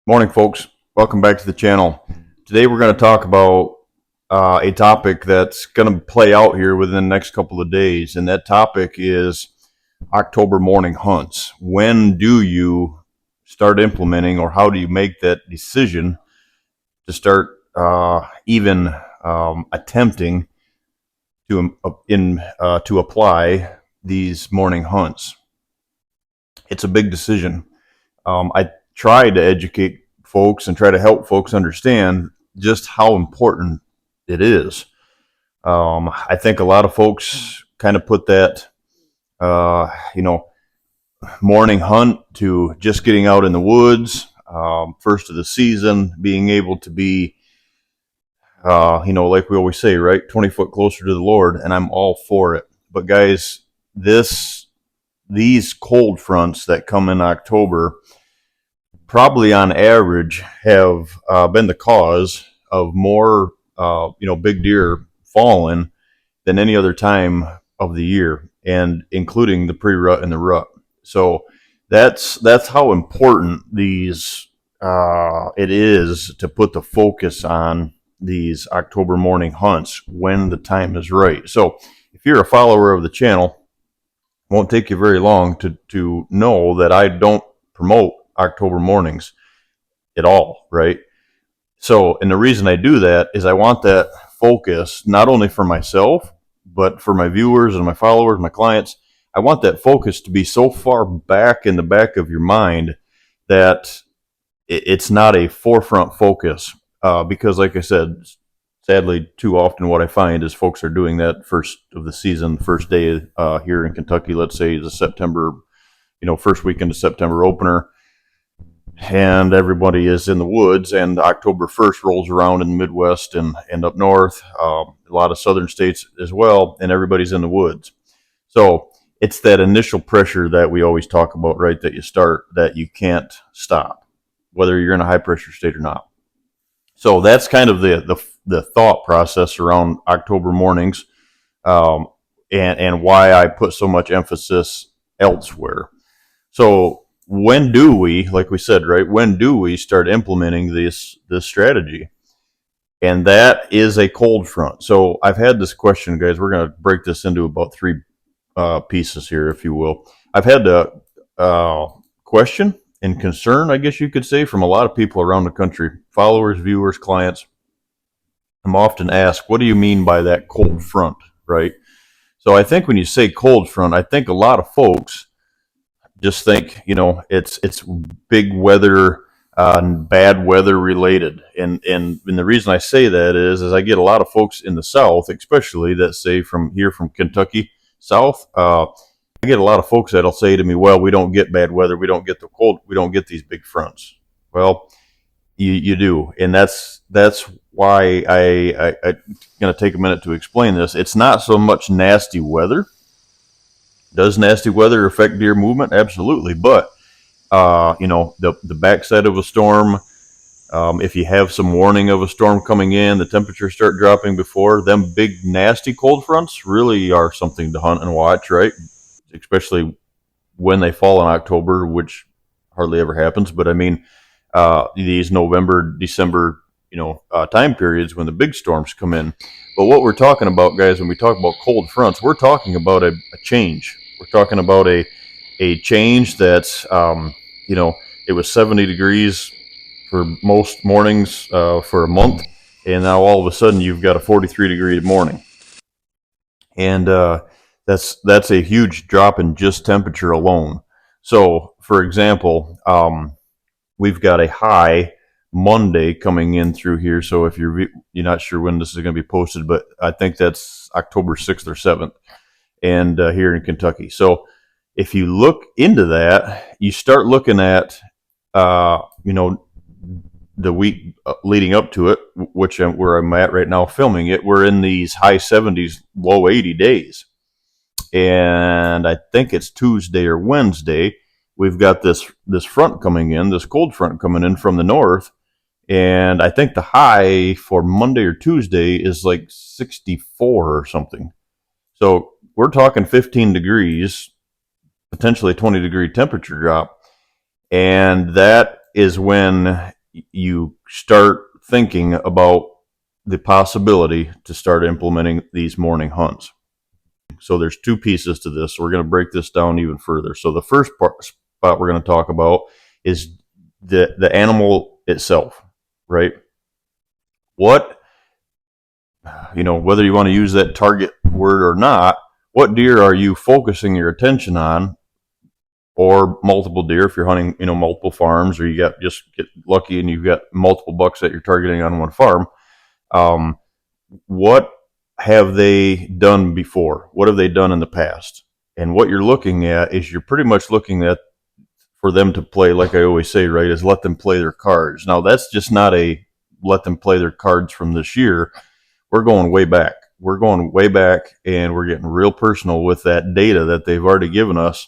Morning, folks. Welcome back to the channel. Today we're going to talk about a topic that's going to play out here within the next couple of days, and that topic is October morning hunts. When do you start implementing, or how do you make that decision to start even attempting to apply these morning hunts? It's a big decision. I try to educate folks and try to help folks understand just how important it is. I think a lot of folks kind of put that, morning hunt to just getting out in the woods, first of the season, being able to be, like we always say, right, 20 foot closer to the Lord, and I'm all for it. But guys, these cold fronts that come in October probably on average have been the cause of more big deer falling than any other time of the year, and including the pre-rut and the rut. So that's how important these it is to put the focus on these October morning hunts when the time is right. So if you're a follower of the channel, it won't take you very long to know that I don't promote October mornings at all, right? So, and the reason I do that is I want that focus not only for myself, but for my viewers and my followers, my clients. I want that focus to be so far back in the back of your mind that it's not a forefront focus. Because, like I said, sadly, too often what I find is folks are doing that first of the season, first day here in Kentucky, let's say the September, first weekend of September opener, and everybody is in the woods, and October 1st rolls around in the Midwest and up north, a lot of southern states as well, and everybody's in the woods. So it's that initial pressure that we always talk about, right, that you start, that you can't stop, whether you're in a high pressure state or not. So that's kind of the thought process around October mornings, and why I put so much emphasis elsewhere. So when do we, like we said, right, when do we start implementing this strategy? And that is a cold front. So I've had this question, guys. We're going to break this into about three pieces here, if you will. I've had the question and concern, I guess you could say, from a lot of people around the country, followers, viewers, clients. I'm often asked, what do you mean by that cold front, right? So I think when you say cold front, I think a lot of folks just think, it's big weather, bad weather related. And the reason I say that is I get a lot of folks in the South, especially that say from Kentucky South. I get a lot of folks that'll say to me, well, we don't get bad weather. We don't get the cold. We don't get these big fronts. Well, you do. And that's why I'm going to take a minute to explain this. It's not so much nasty weather. Does nasty weather affect deer movement? Absolutely. But, the backside of a storm, if you have some warning of a storm coming in, the temperatures start dropping before, them big nasty cold fronts really are something to hunt and watch, right? Especially when they fall in October, which hardly ever happens. But I mean, these November, December, time periods when the big storms come in. But what we're talking about, guys, when we talk about cold fronts, we're talking about a change. We're talking about a change that's, it was 70 degrees for most mornings for a month, and now all of a sudden you've got a 43-degree morning. And that's a huge drop in just temperature alone. So, for example, we've got a high Monday coming in through here. So if you're not sure when this is going to be posted, but I think that's October 6th or 7th, and here in Kentucky. So if you look into that, you start looking at, the week leading up to it, where I'm at right now filming it, we're in these high 70s, low 80 days. And I think it's Tuesday or Wednesday, we've got this front coming in, this cold front coming in from the north. And I think the high for Monday or Tuesday is like 64 or something. So we're talking 15 degrees, potentially 20-degree temperature drop. And that is when you start thinking about the possibility to start implementing these morning hunts. So there's two pieces to this. So we're going to break this down even further. So the first spot we're going to talk about is the animal itself, right? What, whether you want to use that target word or not, what deer are you focusing your attention on, or multiple deer if you're hunting, multiple farms, or you just get lucky and you've got multiple bucks that you're targeting on one farm. What have they done before? What have they done in the past? And what you're looking at is you're pretty much looking at for them to play, like I always say, right, is let them play their cards. Now, that's just not a let them play their cards from this year. We're going way back. We're going way back, and we're getting real personal with that data that they've already given us.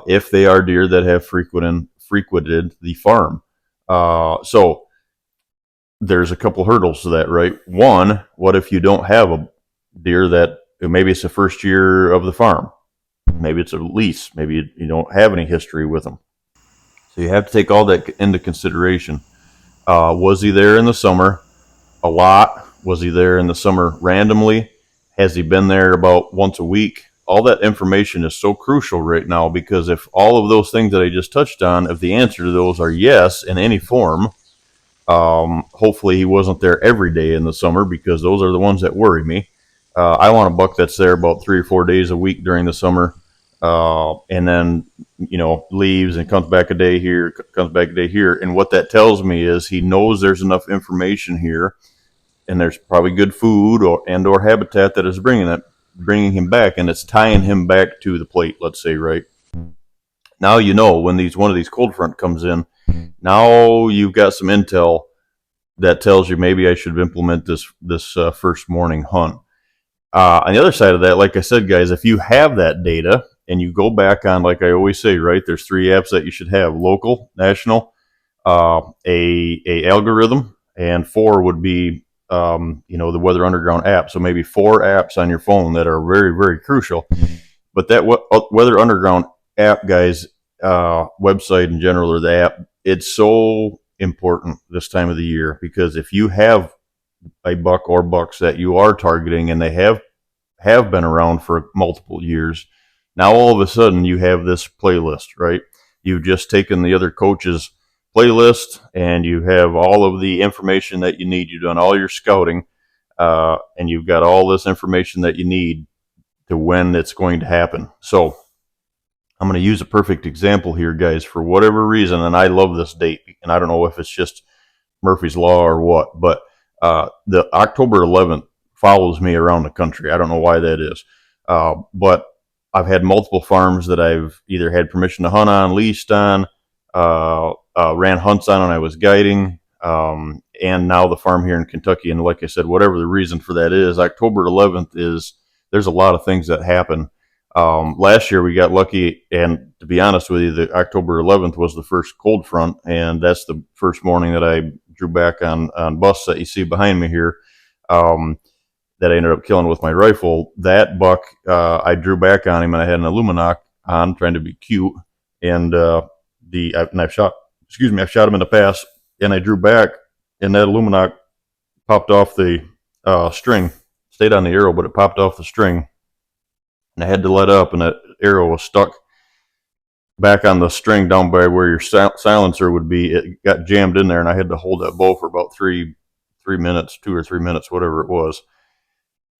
If they are deer that have frequented the farm. So there's a couple hurdles to that, right? One, what if you don't have a deer that maybe it's the first year of the farm? Maybe it's a lease. Maybe you don't have any history with them. So you have to take all that into consideration. Was he there in the summer? A lot. Was he there in the summer randomly? Has he been there about once a week? All that information is so crucial right now, because if all of those things that I just touched on, if the answer to those are yes in any form, hopefully he wasn't there every day in the summer, because those are the ones that worry me. I want a buck that's there about 3 or 4 days a week during the summer, and then leaves and comes back a day here, comes back a day here. And what that tells me is he knows there's enough information here, and there's probably good food or habitat that is bringing him back, and it's tying him back to the plate, let's say, right? Now when one of these cold front comes in, now you've got some intel that tells you maybe I should implement this first morning hunt. On the other side of that, like I said, guys, if you have that data and you go back on, like I always say, right, there's 3 apps that you should have: local, national, a algorithm, and 4 would be the Weather Underground app. So maybe 4 apps on your phone that are very, very crucial. But that Weather Underground app, guys, website in general, or the app, it's so important this time of the year, because if you have a buck or bucks that you are targeting and they have been around for multiple years, now all of a sudden you have this playlist, right? You've just taken the other coach's playlist and you have all of the information that you need. You've done all your scouting, and you've got all this information that you need to when it's going to happen. So I'm going to use a perfect example here, guys, for whatever reason, and I love this date, and I don't know if it's just Murphy's Law or what, but the October 11th follows me around the country. I don't know why that is, but I've had multiple farms that I've either had permission to hunt on, leased on, ran hunts on, and I was guiding, and now the farm here in Kentucky. And like I said, whatever the reason for that is, October 11th there's a lot of things that happen. Last year we got lucky, and to be honest with you, the October 11th was the first cold front, and that's the first morning that I drew back on busts that you see behind me here, that I ended up killing with my rifle. That buck, I drew back on him, and I had an Illuminoc on, trying to be cute, and I've shot him in the past, and I drew back, and that Illuminoc popped off the string. Stayed on the arrow, but it popped off the string, and I had to let up, and that arrow was stuck back on the string down by where your silencer would be. It got jammed in there, and I had to hold that bow for about 3 minutes, 2 or 3 minutes, whatever it was.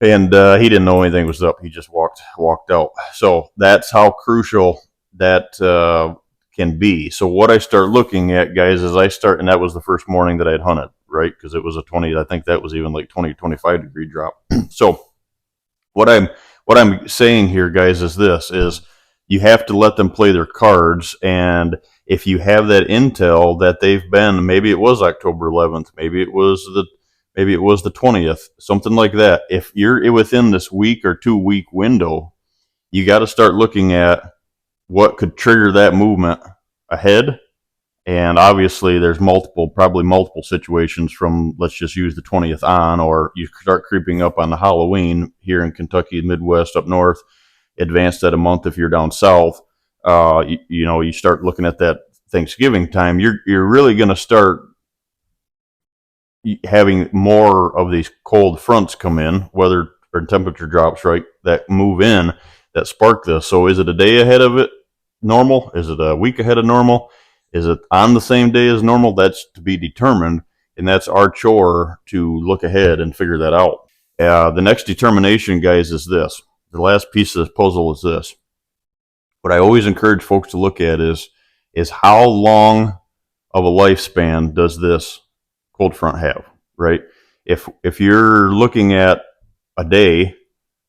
And he didn't know anything was up. He just walked out. So that's how crucial that can be. So what I start looking at, guys, is and that was the first morning that I'd hunted, right? Because it was a 20, I think that was even like 20, 25 degree drop. So what I'm saying here, guys, is you have to let them play their cards. And if you have that intel that they've been, maybe it was October 11th, maybe it was the 20th, something like that. If you're within this week or 2 week window, you got to start looking at what could trigger that movement ahead. And obviously there's probably multiple situations from, let's just use the 20th on, or you start creeping up on the Halloween here in Kentucky, Midwest, up north, advanced at a month if you're down south. You start looking at that Thanksgiving time, you're really going to start having more of these cold fronts come in, weather or temperature drops, right, that move in that spark this. So is it a day ahead of it normal? Is it a week ahead of normal? Is it on the same day as normal? That's to be determined, and that's our chore to look ahead and figure that out. The next determination, guys, is this. The last piece of this puzzle is this. What I always encourage folks to look at is how long of a lifespan does this cold front have, right? If you're looking at a day,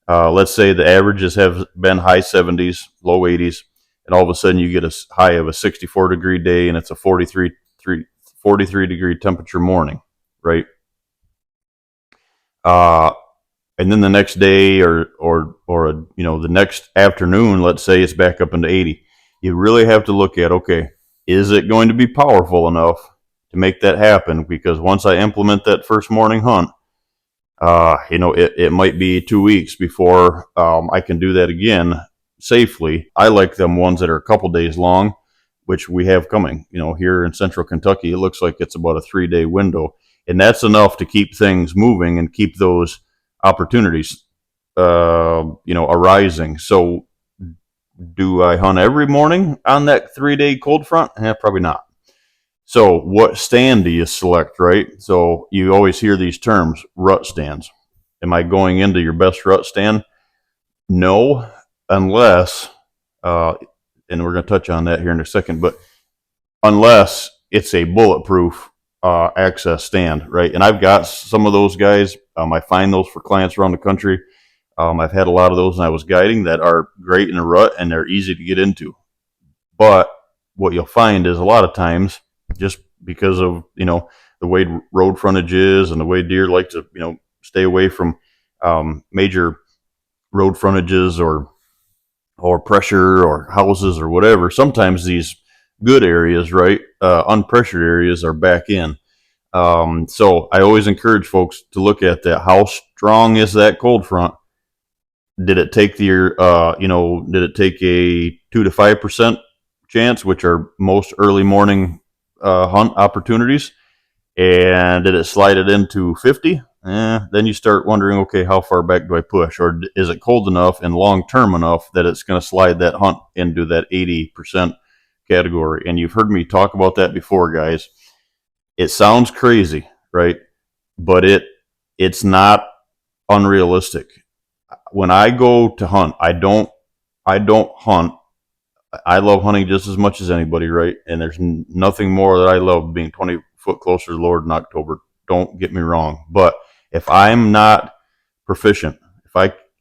let's say the averages have been high 70s, low 80s, and all of a sudden you get a high of a 64-degree day and it's a 43 degree temperature morning, right? And then the next day or the next afternoon, let's say it's back up into 80. You really have to look at, okay, is it going to be powerful enough to make that happen? Because once I implement that first morning hunt, it might be 2 weeks before I can do that again safely. I like them ones that are a couple days long, which we have coming. Here in central Kentucky, it looks like it's about a 3-day window. And that's enough to keep things moving and keep those opportunities, arising. So do I hunt every morning on that 3-day cold front? Probably not. So what stand do you select, right? So you always hear these terms, rut stands. Am I going into your best rut stand? No, unless, and we're going to touch on that here in a second, but unless it's a bulletproof access stand, right? And I've got some of those guys. I find those for clients around the country. I've had a lot of those when I was guiding that are great in a rut and they're easy to get into. But what you'll find is a lot of times, just because of the way road frontage is and the way deer like to stay away from major road frontages or pressure or houses or whatever, sometimes these good areas, right, unpressured areas, are back in. So I always encourage folks to look at that. How strong is that cold front? Did it take did it take a 2 to 5% chance, which are most early morning hunt opportunities? And did it slide it into 50? Then you start wondering, okay, how far back do I push? Or is it cold enough and long-term enough that it's going to slide that hunt into that 80% category? And you've heard me talk about that before, guys. It sounds crazy, right? But it's not unrealistic. When I go to hunt, I don't hunt. I love hunting just as much as anybody, right? And there's nothing more that I love being 20 foot closer to the Lord in October. Don't get me wrong. But if I'm not proficient,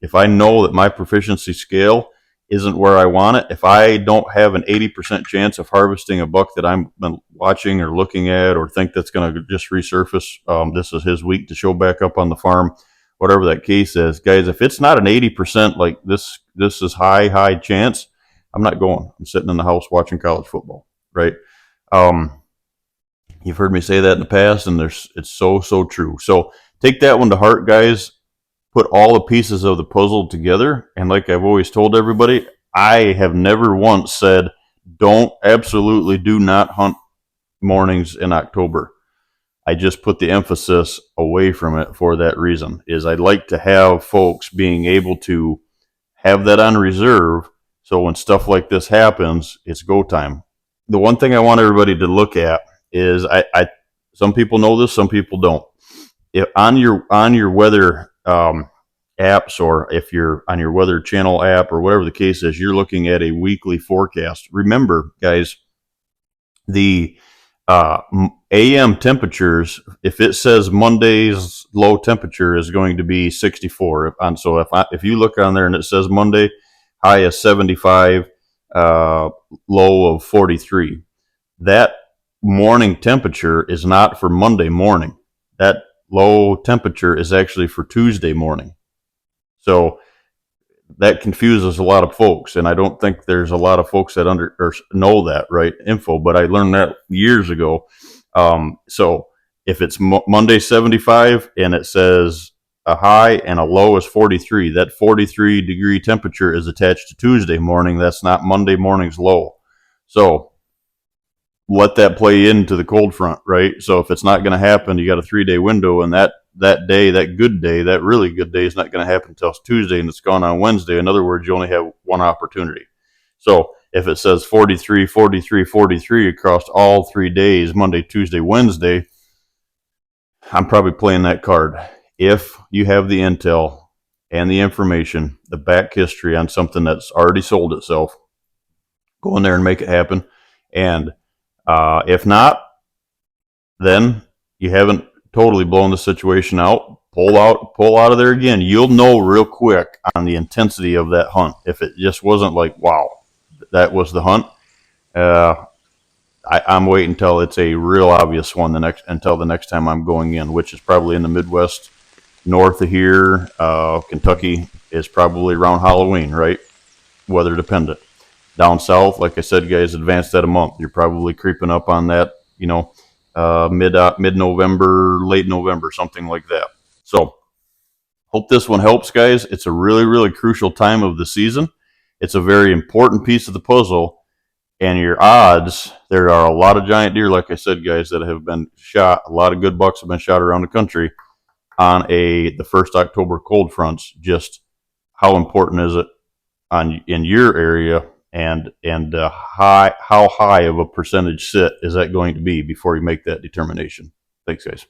if I know that my proficiency scale isn't where I want it, if I don't have an 80% chance of harvesting a buck that I'm watching or looking at or think that's going to just resurface, this is his week to show back up on the farm, whatever that case is, guys, if it's not an 80% like this is high chance, I'm not going. I'm sitting in the house watching college football, right? You've heard me say that in the past, and it's so true. So take that one to heart, guys. Put all the pieces of the puzzle together, and like I've always told everybody, I have never once said, absolutely do not hunt mornings in October. I just put the emphasis away from it for that reason, is I'd like to have folks being able to have that on reserve, so when stuff like this happens, it's go time. The one thing I want everybody to look at is, some people know this, some people don't. If on your weather apps, or if you're on your weather channel app or whatever the case is, you're looking at a weekly forecast. Remember, guys, the AM temperatures, if it says Monday's low temperature is going to be 64, if you look on there and it says Monday high is 75, low of 43, that morning temperature is not for Monday morning. That low temperature is actually for Tuesday morning. So that confuses a lot of folks, and I don't think there's a lot of folks that know that right info, but I learned that years ago. So if it's Monday 75 and it says a high and a low is 43, that 43 degree temperature is attached to Tuesday morning. That's not Monday morning's low. So let that play into the cold front, right? So if it's not going to happen, you got a 3-day window, and that day, that good day, that really good day, is not going to happen until Tuesday, and it's gone on Wednesday. In other words, you only have one opportunity. So if it says 43, 43, 43 across all 3 days, Monday, Tuesday, Wednesday, I'm probably playing that card. If you have the intel and the information, the back history on something that's already sold itself, go in there and make it happen. And if not, then you haven't totally blown the situation out. Pull out of there again. You'll know real quick on the intensity of that hunt. If it just wasn't like, wow, that was the hunt. I'm waiting until it's a real obvious one until the next time I'm going in, which is probably in the Midwest, north of here. Kentucky is probably around Halloween, right? Weather dependent. Down south, like I said, guys, advanced that a month. You're probably creeping up on that, mid November, late November, something like that. So, hope this one helps, guys. It's a really, really crucial time of the season. It's a very important piece of the puzzle, and your odds. There are a lot of giant deer, like I said, guys, that have been shot. A lot of good bucks have been shot around the country on the first October cold fronts. Just how important is it in your area? And how high of a percentage sit is that going to be before you make that determination? Thanks, guys.